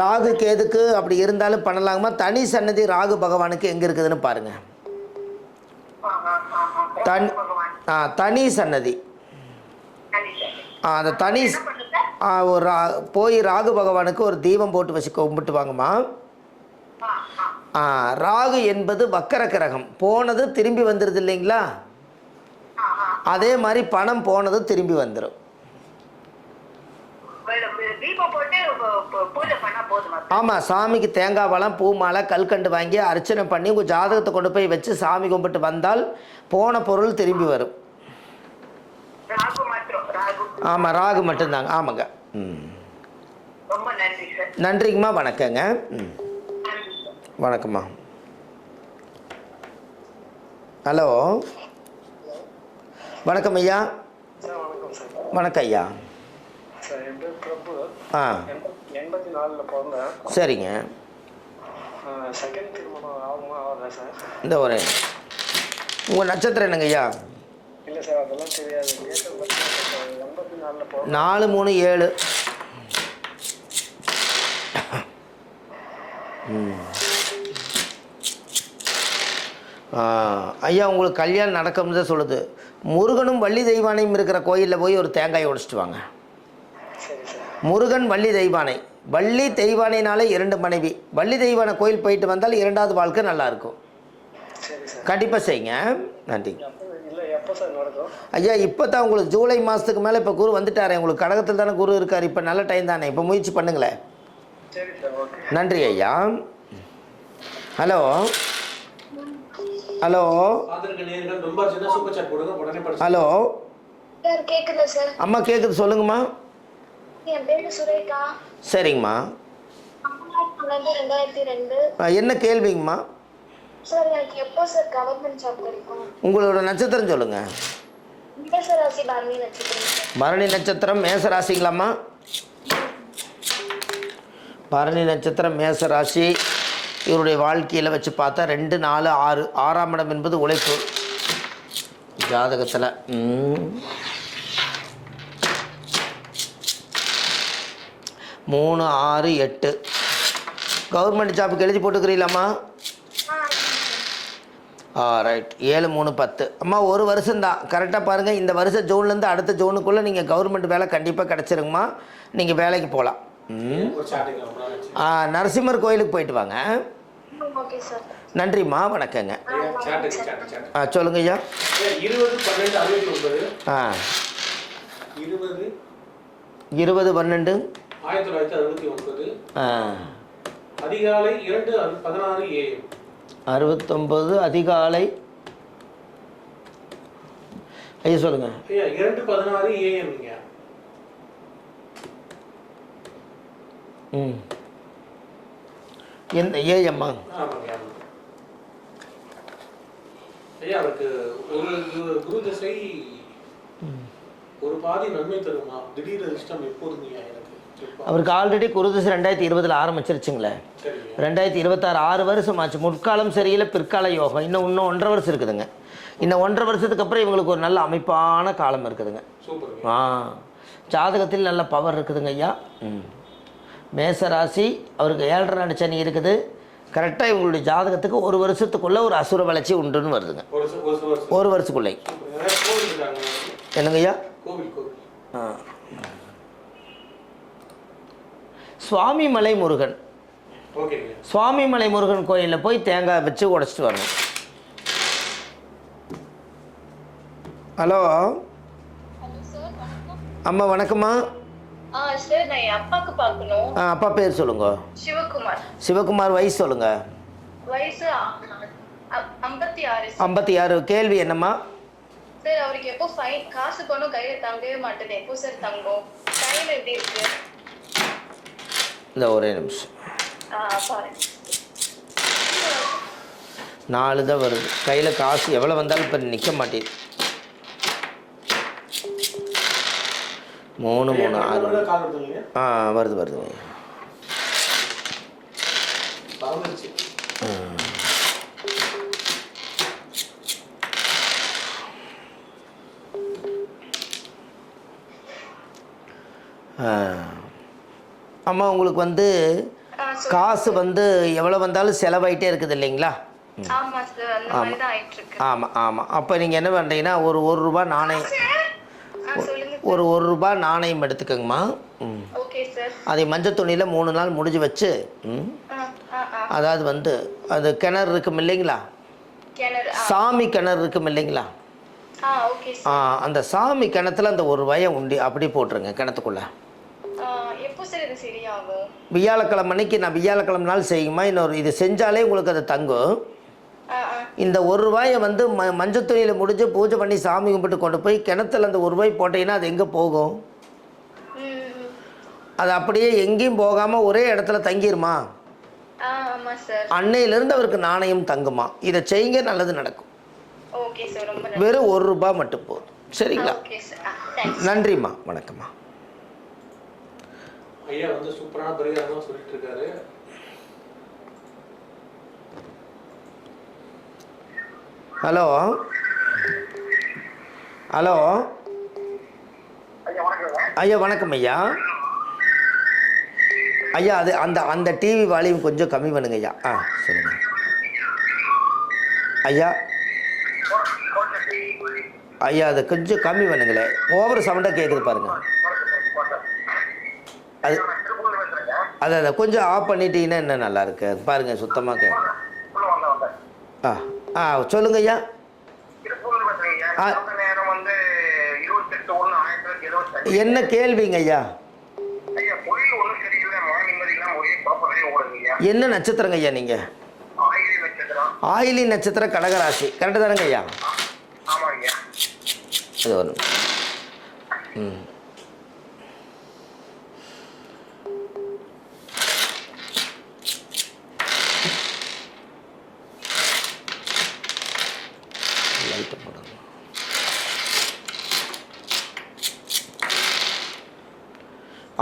ராகு கேதுக்கு அப்படி இருந்தாலும் பண்ணலாங்கம்மா. தனி சன்னதி ராகு பகவானுக்கு எங்கே இருக்குதுன்னு பாருங்கள். தனி சன்னதி. அந்த தனி ஒரு போய் ராகு பகவானுக்கு ஒரு தீபம் போட்டு வச்சு கும்பிட்டு வாங்கம்மா. ராகு என்பது வக்கர கிரகம். போனது திரும்பி வந்துடுது இல்லைங்களா? அதே மாதிரி பணம் போனது திரும்பி வந்துடும். ஆமாம், சாமிக்கு தேங்காய் பழம், பூ மாலை, கல்கண்டு வாங்கி அர்ச்சனை பண்ணி உங்கள் ஜாதகத்தை கொண்டு போய் வச்சு சாமி கும்பிட்டு வந்தால் போன பொருள் திரும்பி வரும். ஆமாம், ராகு மட்டும்தாங்க. ஆமாங்க. நன்றிங்கம்மா, வணக்கங்க. வணக்கம்மா. ஹலோ, வணக்கம் ஐயா. வணக்கம் ஐயா. ஆ, 84ல் பிறந்தேன். சரிங்க. செகண்ட் திருமணம் ஆகுமா ஆகுதா சார்? இந்த ஒரு உங்கள் நட்சத்திரம் என்னங்க ஐயா? இல்லை சார், அதெல்லாம் தெரியாது. 84ல் பிறந்தேன். 4-3-7. ஐயா உங்களுக்கு கல்யாணம் நடக்கும்னு தான் சொல்லுது. முருகனும் வள்ளி தெய்வானையும் இருக்கிற கோயிலில் போய் ஒரு தேங்காயை உடைச்சிட்டு வாங்க. முருகன் வள்ளி தெய்வானை, வள்ளி தெய்வானைனாலே 2 மனைவி. வள்ளி தெய்வானை கோயில் போயிட்டு வந்தால் 2வது வாழ்க்கை நல்லாயிருக்கும். கண்டிப்பாக செய்யுங்க. நன்றி ஐயா. இப்போ தான் உங்களுக்கு ஜூலை மாதத்துக்கு மேலே இப்போ குரு வந்துட்டாரே, உங்களுக்கு கடகத்தில் தானே குரு இருக்கார். இப்போ நல்ல டைம் தானே, இப்போ முயற்சி பண்ணுங்களேன். நன்றி ஐயா. ஹலோ ஹலோ ஹலோ சார் கேக்குதா சார்? அம்மா கேட்குது, சொல்லுங்கம்மா. என் பேரு சுரேகா. சரிங்கம்மா. 2002. என்ன கேள்விங்கம்மா? சார் எனக்கு எப்போ சார் கவர்மெண்ட் ஜாப் கிடைக்கும்? உங்களோட நட்சத்திரம் சொல்லுங்கள். மேசராசி பரணி நட்சத்திரம். பரணி நட்சத்திரம் மேசராசிங்களாம்மா? பரணி நட்சத்திரம் மேசராசி. இவருடைய வாழ்க்கையில் வச்சு பார்த்தா 2, 4, 6 6ஆம் இடம் என்பது உழைப்பு ஜாதகத்தில். 3, 6, 8 கவர்மெண்ட் ஜாப்புக்கு எழுதி போட்டுக்கிறீங்களாம்மா? ரைட். 7, 3, 10 அம்மா 1 வருஷம்தான். கரெக்டாக பாருங்கள், இந்த வருஷம் ஜூன்லேருந்து அடுத்த ஜூனுக்குள்ளே நீங்கள் கவர்மெண்ட் வேலை கண்டிப்பாக கிடச்சிருங்கம்மா. நீங்கள் வேலைக்கு போகலாம். நரசிம்மர் கோயிலுக்கு போயிட்டு வாங்க. நன்றிம்மா, வணக்கங்க. சொல்லுங்க ஐயா. 20/12/1969 அதிகாலை 2:16 AM. 69 அதிகாலை. ஐயா சொல்லுங்க. 2:16 AM. எந்த ஏஎம்மா? ஐயா அவருக்கு ஒரு குரு திசை ஒரு பாதி நன்மை தருமா? திடீர் அதிர்ஷ்டம் எப்போதுங்க எனக்கு? அவருக்கு ஆல்ரெடி குருதிசை 2020 ஆரம்பிச்சிருச்சுங்களே. 2026 6 வருஷம் ஆச்சு. முற்காலம் சரியில்லை, பிற்கால யோகம். இன்னும் 1.5 வருஷம் இருக்குதுங்க. இன்னும் 1.5 வருஷத்துக்கு அப்புறம் இவங்களுக்கு ஒரு நல்ல அமைப்பான காலம் இருக்குதுங்க. ஜாதகத்தில் நல்ல பவர் இருக்குதுங்க ஐயா. மேசராசி, அவருக்கு 7.5 சனி இருக்குது. கரெக்டாக இவங்களுடைய ஜாதகத்துக்கு 1 வருஷத்துக்குள்ளே ஒரு அசுர வளர்ச்சி உண்டுன்னு வருதுங்க. 1 வருஷத்துக்குள்ளே. என்னங்க ஐயா? சுவாமிமலை முருகன். சுவாமிமலை முருகன் கோயிலில் போய் தேங்காய் வச்சு உடைச்சிட்டு வரணும். ஹலோ அம்மா, வணக்கம்மா. சார் நான் என் அப்பாக்கு பார்க்கணும். அப்பா பேர் சொல்லுங்க. சிவகுமார். சிவகுமார். வயசு சொல்லுங்க. வயசு 56. 56. கேள்வி என்னம்மா? சார் அவருக்கு எப்போ காசு பணம் கையில தங்கவே மாட்டேது. எப்போ சார் தங்கும்? டைம் எப்படி இருக்கு? இந்த ஒரே நிமிஷம். பாருங்க. 4 தான் வருது. கையில் காசு எவ்வளோ வந்தாலும் இப்போ நிற்க மாட்டேது. 3, 3, 6 வருது வருதுங்க. அம்மா உங்களுக்கு வந்து காசு வந்து எவ்வளோ வந்தாலும் செலவாயிட்டே இருக்குது இல்லைங்களா? ஆமாம் ஆமாம். அப்போ நீங்கள் என்ன பண்ணுறீங்கன்னா ஒரு ரூபா நாணயம், ஒரு ரூபா நாணயம் எடுத்துக்கோங்கம்மா. அதை மஞ்சள் துணியில் 3 நாள் முடிஞ்சு வச்சு, அதாவது வந்து அது கிணறு இருக்கும் இல்லைங்களா, சாமி கிணறு இருக்கும் இல்லைங்களா, அந்த சாமி கிணத்துல அந்த 1 ரூபாயை உண்டி அப்படி போட்டுருங்க கிணத்துக்குள்ள. வியாழக்கிழமை அன்னைக்கு, நான் வியாழக்கிழமை நாள் செய்யுமா, இன்னொரு இது செஞ்சாலே உங்களுக்கு அது தங்கும். இந்த 1 ரூபாயை வந்து மஞ்சள் துணியில் முடிஞ்சு பூஜை பண்ணி சாமி கும்பிட்டு கொண்டு போய் கிணத்துல அந்த 1 ரூபாய் போட்டீங்கன்னா அது எங்கே போகும்? அது அப்படியே எங்கேயும் போகாமல் ஒரே இடத்துல தங்கிருமா. அன்னையிலிருந்து அவருக்கு நாணயம் தங்குமா. இதை செய்யுங்க, நல்லது நடக்கும். வெறும் 1 ரூபாய் மட்டும் போதும். சரிங்களா? நன்றிம்மா, வணக்கம்மா. ஐயா வந்து சூப்பரான பரிகாரமா சொல்லிட்டு இருக்காரு. ஹலோ ஹலோ ஐயா, வணக்கம் ஐயா. ஐயா அது அந்த டிவி வால்யூம் கொஞ்சம் கம்மி பண்ணுங்க ஐயா. சொல்லுங்கள். ஐயா ஐயா அது கொஞ்சம் கம்மி பண்ணுங்களே, ஓவர் சவுண்டாக கேட்குது பாருங்கள். அது அதை கொஞ்சம் ஆஃப் பண்ணிட்டீங்கன்னா என்ன நல்லா இருக்கு பாருங்கள், சுத்தமாக சொல்லுங்க ஐயா. என்ன கேள்விங்க ஐயா? என்ன நட்சத்திரங்க ஐயா நீங்க? ஆயிலி நட்சத்திரம், கடகராசி. கரெக்டு தானங்க ஐயா? இது வரும்.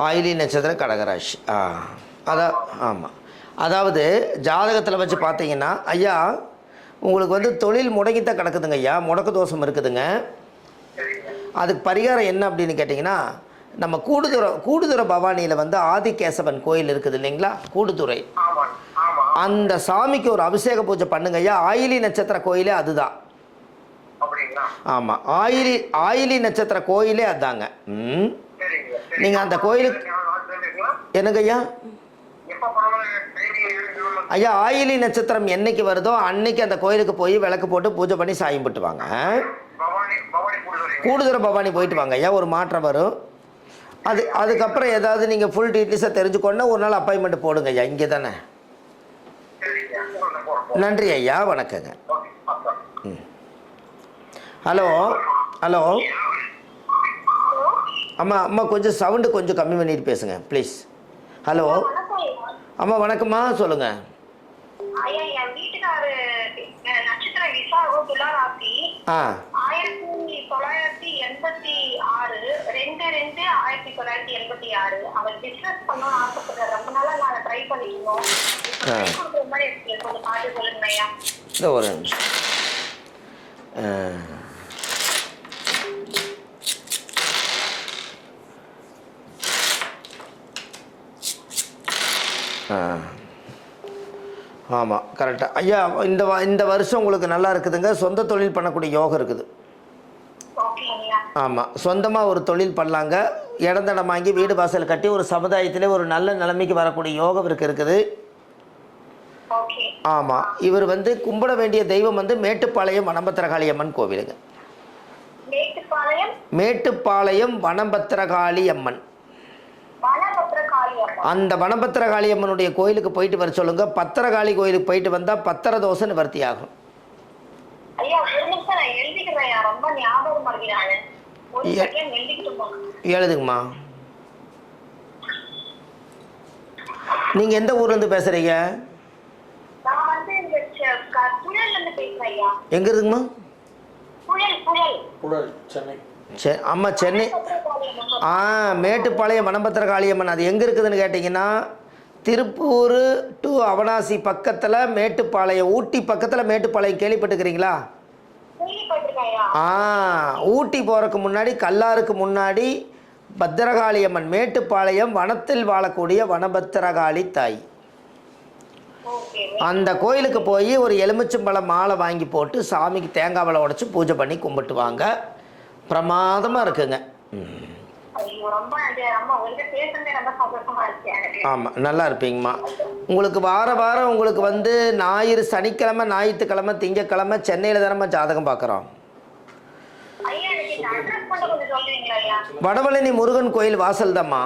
ஆயிலி நட்சத்திரம், கடகராசி. அதான் ஆமாம். அதாவது ஜாதகத்தில் வச்சு பார்த்தீங்கன்னா ஐயா உங்களுக்கு வந்து தொழில் முடங்கித்தான் கிடக்குதுங்க ஐயா, முடக்கு தோஷம் இருக்குதுங்க. அதுக்கு பரிகாரம் என்ன அப்படின்னு கேட்டிங்கன்னா, நம்ம கூடுதுறை பவானியில் வந்து ஆதிகேசவன் கோயில் இருக்குது இல்லைங்களா, கூடுதுறை. அந்த சாமிக்கு ஒரு அபிஷேக பூஜை பண்ணுங்க ஐயா. ஆயிலி நட்சத்திர கோயிலே அதுதான். ஆமாம், ஆயிலி நட்சத்திர கோயிலே அதுதாங்க. நீங்கள் அந்த கோயிலுக்கு என்னங்க ஐயா? ஐயா ஆயிலி நட்சத்திரம் என்னைக்கு வருதோ அன்னைக்கு அந்த கோயிலுக்கு போய் விளக்கு போட்டு பூஜை பண்ணி சாயம் போட்டு வாங்க. கூடுதுறை பவானி போயிட்டு வாங்க ஐயா, ஒரு மாற்றம் வரும். அதுக்கப்புறம் ஏதாவது நீங்கள் ஃபுல் டீட்டெயில்ஸை தெரிஞ்சுக்கொண்டா ஒரு நாள் அப்பாயின்மெண்ட் போடுங்க ஐயா, இங்கே தானே. நன்றி ஐயா, வணக்கங்க. ஹலோ ஹலோ அம்மா கொஞ்சம் சவுண்டு கொஞ்சம் கம்மி பண்ணிட்டு பேசுங்க ப்ளீஸ். ஹலோ அம்மா வணக்கம்மா, சொல்லுங்கள். ஐயா என் வீட்டுக்காரு நட்சத்திரம் விசாகம் துளாராசி 1986 2/2/1986. அவர் பிசினஸ் பண்ணணும்னு ஆசைப்படுறாரு. ரொம்ப நாளா நான் ட்ரை பண்ணிக்கணும். கொடுக்குற மாதிரி கொஞ்சம் பார்த்து சொல்லுங்க ஐயா. இந்த ஒரு நிமிஷம். ஆமாம் கரெக்டாக ஐயா. இந்த வருஷம் உங்களுக்கு நல்லா இருக்குதுங்க. சொந்த தொழில் பண்ணக்கூடிய யோகம் இருக்குது. ஆமாம், சொந்தமாக ஒரு தொழில் பண்ணலாங்க. இடந்தடம் வாங்கி வீடு வாசல் கட்டி ஒரு சமுதாயத்திலே ஒரு நல்ல நிலைமைக்கு வரக்கூடிய யோகம் இருக்குது. ஆமாம், இவர் வந்து கும்பிட வேண்டிய தெய்வம் வந்து மேட்டுப்பாளையம் வனபத்திரகாளி அம்மன் கோவிலுங்க. மேட்டுப்பாளையம் வனபத்திரகாளி அம்மன். அந்த வனபத்திரகாளி அம்மனுடைய கோயிலுக்கு போயிட்டு வர சொல்லுங்க. பத்திரகாளி கோயிலுக்கு போயிட்டு வந்தால் பத்திர தோசை நிவர்த்தி ஆகும். எழுதுங்கம்மா. நீங்கள் எந்த ஊர்லேருந்து பேசுகிறீங்க? எங்கே இருக்குங்கம்மா? அம்மா சென்னை. மேட்டுப்பாளையம் வனபத்திரகாளி அம்மன் அது எங்கே இருக்குதுன்னு கேட்டிங்கன்னா, திருப்பூர் டு அவனாசி பக்கத்தில் மேட்டுப்பாளையம், ஊட்டி பக்கத்தில் மேட்டுப்பாளையம். கேள்விப்பட்டுக்கிறீங்களா? ஊட்டி போகிறதுக்கு முன்னாடி கல்லாருக்கு முன்னாடி பத்திரகாளி அம்மன். மேட்டுப்பாளையம் வனத்தில் வாழக்கூடிய வனபத்திரகாளி தாய். அந்த கோயிலுக்கு போய் ஒரு எலுமிச்சம்பழம் மாலை வாங்கி போட்டு சாமிக்கு தேங்காய் வளை உடைச்சி பூஜை பண்ணி கும்பிட்டு வாங்க. பிரமாதமாக இருக்குங்க. ஆமாம், நல்லா இருப்பீங்கம்மா. உங்களுக்கு வாரம் உங்களுக்கு வந்து ஞாயிறு, சனிக்கிழமை, ஞாயிற்றுக்கிழமை, திங்கக்கிழமை சென்னையில் தானம்மா ஜாதகம் பார்க்குறோம். வடபழனி முருகன் கோயில் வாசல் தான்மா.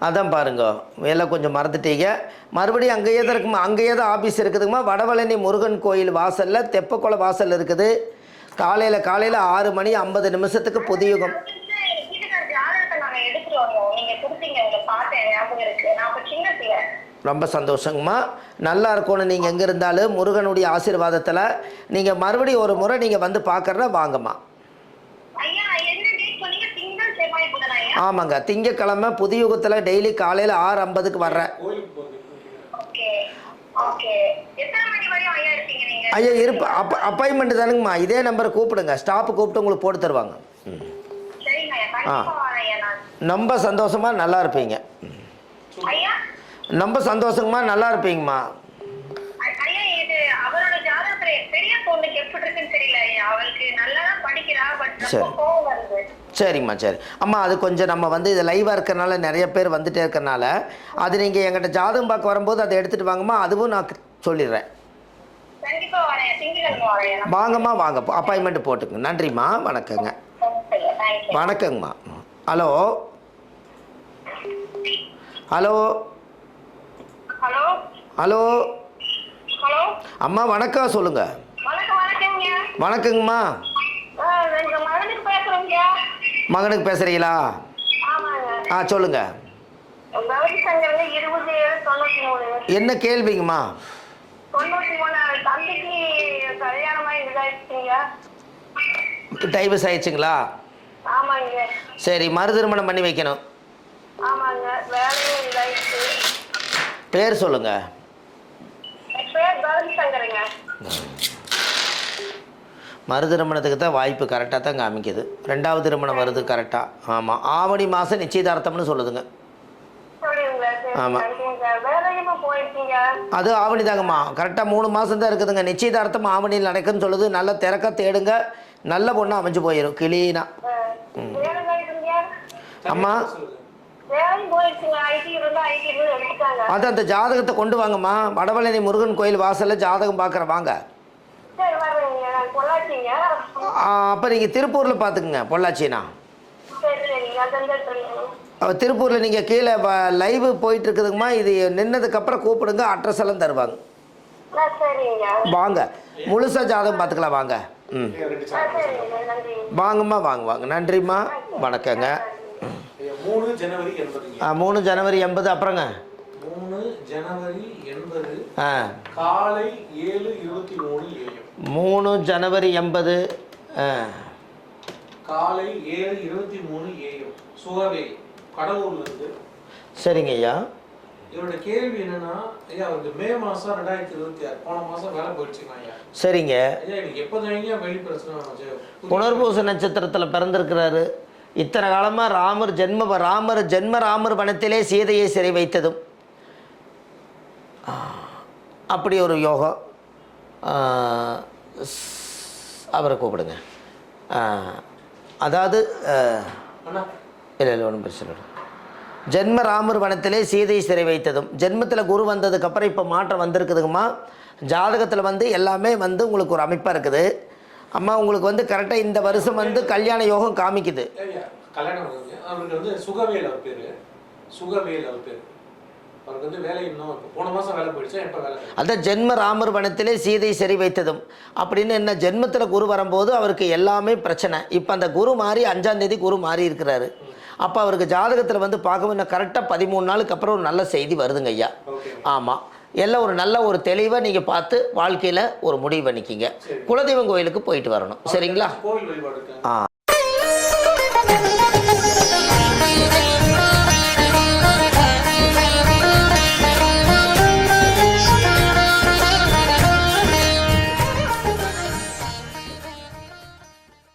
அதான் பாருங்க, எல்லாம் கொஞ்சம் மறந்துட்டீங்க. மறுபடியும் அங்கேயே தான் இருக்குமா, அங்கேயே தான் ஆஃபீஸ் இருக்குதுங்கம்மா. வடபழனி முருகன் கோயில் வாசலில் தெப்பக்குளம் வாசல் இருக்குது. காலையில் 6:50 புதியுகம். ரொம்ப சந்தோஷங்கம்மா, நல்லா இருக்கணும். நீங்கள் எங்கே இருந்தாலும் முருகனுடைய ஆசீர்வாதத்தில் நீங்கள் மறுபடியும் ஒரு முறை நீங்கள் வந்து பார்க்குறதா வாங்கம்மா. ஆமாங்க, திங்கக்கிழமை புதியுகத்தில் டெய்லி காலையில் 6:50 வர்றேன். ஐயா அப்பாயின்மெண்ட் தானுங்கம்மா, இதே நம்பரை கூப்பிடுங்க, ஸ்டாப்பு கூப்பிட்டு உங்களுக்கு போட்டு தருவாங்க. சரிங்க ஐயா, கண்டிப்பா வரேன் ஐயா நான். ரொம்ப சந்தோஷமாக நல்லா இருப்பீங்க. ஐயா ரொம்ப சந்தோஷமா நல்லா இருப்பீங்கம்மா. ஐயா இது அவரோட ஜாதகத்துல பெரிய பொண்ணுக்கு எப்படி இருக்குன்னு தெரியல ஐயா. அவளுக்கு நல்லா படிக்கிறா, பட் ரொம்ப கோவம் வருது. சரிம்மா சரி. அம்மா அது கொஞ்சம் நம்ம வந்து இது லைவாக இருக்கிறனால நிறைய பேர் வந்துட்டே இருக்கிறனால அது நீங்கள் எங்கிட்ட ஜாதகம் பார்க்க வரும்போது அதை எடுத்துகிட்டு வாங்கம்மா, அதுவும் நான் சொல்லிடுறேன். கண்டிப்பா வரேன், திங்கட்கிழமை வரேன். வாங்கம்மா வாங்க, அப்பாயின்மெண்ட் போட்டுங்க. நன்றிம்மா, வணக்கங்க. வணக்கங்கம்மா. Hello hello hello hello hello அம்மா வணக்கம், சொல்லுங்க. வணக்கம். வணக்கங்க. வணக்கங்கம்மா. எங்க மகனுக்கு பேசுறேங்க. மகனுக்கு பேசுறீங்களா? ஆமாங்க. சொல்லுங்க. கௌரி சங்கருங்க 2793. என்ன கேள்விங்கம்மா? 93 தம்பிக்கு கல்யாணமாயி இதாயிடுச்சுங்க. டைவர்ஸ் ஆயிடுச்சுங்களா? ஆமாங்க. சரி, மறு திருமணம் பண்ணி வைக்கணும். ஆமாங்க, வேலையும் இதாயிடுச்சு. பேர் சொல்லுங்க. பேர் கௌரி சங்கருங்க. மறு திருமணத்துக்கு தான் வாய்ப்பு கரெக்டாக தான் காமிக்குது. 2வது திருமணம் வருது கரெக்டாக. ஆமாம், ஆவணி மாதம் நிச்சயதார்த்தம்னு சொல்லுதுங்க. ஆமாம், அது ஆவணி தாங்கம்மா, கரெக்டாக 3 மாதம் தான் இருக்குதுங்க. நிச்சயதார்த்தம் ஆவணியில் நடக்குன்னு சொல்லுது. நல்ல திறக்க தேடுங்க, நல்ல பொண்ணு அமைஞ்சு போயிடும் கிளீனா. அம்மா அது அந்த ஜாதகத்தை கொண்டு வாங்கம்மா. வடபழனி முருகன் கோயில் வாசலில் ஜாதகம் பார்க்குற வாங்க. அப்போ நீங்கள் திருப்பூரில் பார்த்துக்குங்க. பொள்ளாச்சினா திருப்பூரில் நீங்கள் கீழே லைவ் போயிட்டு இருக்குதுங்கம்மா. இது நின்னதுக்கப்புறம் கூப்பிடுங்க, அட்ரஸ் எல்லாம் தருவாங்க. வாங்க, முழுசாக ஜாதகம் பார்த்துக்கலாம் வாங்க. ம் வாங்கம்மா, வாங்க வாங்க. நன்றிம்மா, வணக்கங்க. 3 ஜனவரி 80. 3 ஜனவரி 80. அப்புறங்க 3 ஜனவரி 80 காலை 7:23 AM. 3 ஜனவரி 80 காலை 7:23 AM. சுகவே கடலூர்ல இருந்து. சரிங்க ஐயா. இவரோட கேள்வி என்னன்னா, ஐயா அவருக்கு மே மாசம் 2026 போன மாசம் வேலை போயிடுச்சுங்க ஐயா. சரிங்க ஐயா, எனக்கு எப்போதாங்க வெளி பிரச்சனை ஆச்சு? புனர்பூச நட்சத்திரத்தில் பிறந்திருக்கிறாரு. இத்தனை காலமாக ராமர் வனத்திலே சீதையை சிறை வைத்ததும் அப்படி ஒரு யோகம். அவரை கூப்பிடுங்க. அதாவது இல்லை ஒன்றும் பிரச்சனை இல்லை. ஜென்ம ராமர் வனத்திலே சீதை சிறை வைத்ததும், ஜென்மத்தில் குரு வந்ததுக்கப்புறம் இப்போ மாற்றம் வந்திருக்குதுங்கம்மா. ஜாதகத்தில் வந்து எல்லாமே வந்து உங்களுக்கு ஒரு அமைப்பாக இருக்குது. அம்மா உங்களுக்கு வந்து கரெக்டாக இந்த வருஷம் வந்து கல்யாண யோகம் காமிக்குது. கல்யாணம் அவருக்கு வந்து சுகவேல் அவர் பேர். சுகவேல் அவர் பேர். அவருக்கு வந்து வேலை இன்னும் போன மாதம் வேலை போயிடுச்சு. எப்போ வேலை? அதான் ஜென்ம ராமர் வனத்திலே சீதை சிறை வைத்ததும் அப்படின்னு என்ன, ஜென்மத்தில் குரு வரும்போது அவருக்கு எல்லாமே பிரச்சனை. இப்போ அந்த குரு மாறி 5ஆம் தேதி குரு மாறி இருக்கிறாரு. அப்போ அவருக்கு ஜாதகத்தில் வந்து பார்க்கவும் கரெக்டாக 13 நாளுக்கு அப்புறம் ஒரு நல்ல செய்தி வருதுங்க ஐயா. ஆமாம், எல்லாம் ஒரு நல்ல ஒரு தெளிவாக நீங்கள் பார்த்து வாழ்க்கையில் ஒரு முடிவு பண்ணிக்கிங்க. குலதெய்வம் கோயிலுக்கு போயிட்டு வரணும். சரிங்களா? கோயில் வழிபாடு.